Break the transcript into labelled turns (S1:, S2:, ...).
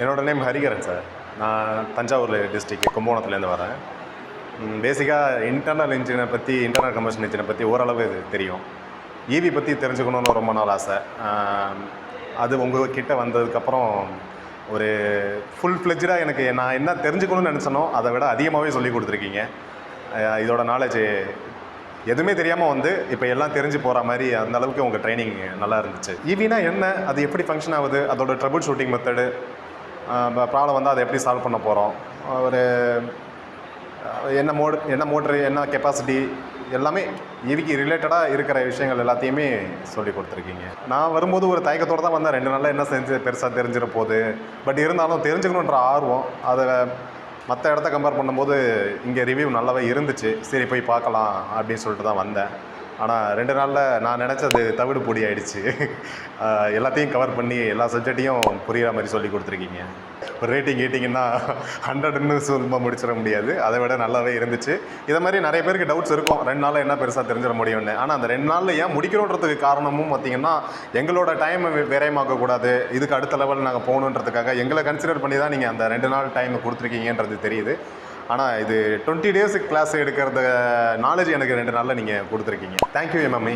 S1: என்னோட name Hariharan sir. நான் Thanjavur district கும்பகோணத்துலேருந்து வரேன். பேசிக்காக இன்டர்னல் கம்பஷன் இன்ஜினை பற்றி ஓரளவு தெரியும். ஈவி பற்றி தெரிஞ்சுக்கணுன்னு ரொம்ப நாள் ஆசை. அது உங்ககிட்ட வந்ததுக்கப்புறம் ஒரு ஃபுல் ஃப்ளெஜ்டாக எனக்கு நான் என்ன தெரிஞ்சுக்கணும்னு நினச்சனோ அதை விட அதிகமாகவே சொல்லி கொடுத்துருக்கீங்க. இதோட நாலேஜ் எதுவுமே தெரியாமல் வந்து இப்போ எல்லாம் தெரிஞ்சு போகிற மாதிரி அந்த அளவுக்கு உங்கள் ட்ரைனிங் நல்லா இருந்துச்சு. ஈவினா என்ன, அது எப்படி ஃபங்க்ஷன் ஆகுது, அதோட ட்ரபிள் ஷூட்டிங் மெத்தடு, ப்ராப்ளம் வந்தால் அதை எப்படி சால்வ் பண்ண போகிறோம், ஒரு என்ன மோட்ரு, என்ன கெப்பாசிட்டி, எல்லாமே ஈவிக்கு ரிலேட்டடாக இருக்கிற விஷயங்கள் எல்லாத்தையுமே சொல்லி கொடுத்துருக்கீங்க. நான் வரும்போது ஒரு தயக்கத்தோடு தான் வந்தேன். 2 நாளில் என்ன செஞ்சு பெருசாக தெரிஞ்சிட போகுது. பட் இருந்தாலும் தெரிஞ்சுக்கணுன்ற ஆர்வம், அதை மற்ற இடத்த கம்பேர் பண்ணும்போது இங்கே ரிவ்யூ நல்லாவே இருந்துச்சு. சரி போய் பார்க்கலாம் அப்படின்னு சொல்லிட்டு தான் வந்தேன். ஆனால் 2 நாளில் நான் நினச்சது தவிடு பொடி ஆகிடுச்சு. எல்லாத்தையும் கவர் பண்ணி எல்லா சப்ஜெக்டையும் புரிகிற மாதிரி சொல்லி கொடுத்துருக்கீங்க. ஒரு ரேட்டிங்னா 100ன்னு சும்மா முடிச்சிட முடியாது. அதை விட நல்லாவே இருந்துச்சு. இதை மாதிரி நிறைய பேருக்கு டவுட்ஸ் இருக்கும், 2 நாளில் என்ன பெருசாக தெரிஞ்சிட முடியும்னு. ஆனால் அந்த 2 நாளில் ஏன் முடிக்கணுன்றதுக்கு காரணமும் பார்த்திங்கன்னா, எங்களோட டைமை விரயமாக்கக்கூடாது, இதுக்கு அடுத்த லெவல் நாங்கள் போகணுன்றதுக்காக எங்களை கன்சிடர் பண்ணி தான் நீங்கள் அந்த 2 நாள் டைம் கொடுத்துருக்கீங்கன்றது தெரியுது. ஆனால் இது 20 டேஸுக்கு கிளாஸ் எடுக்கிறத நாலேஜ் எனக்கு 2 நாளில் நீங்கள் கொடுத்துருக்கீங்க. Thank you MME.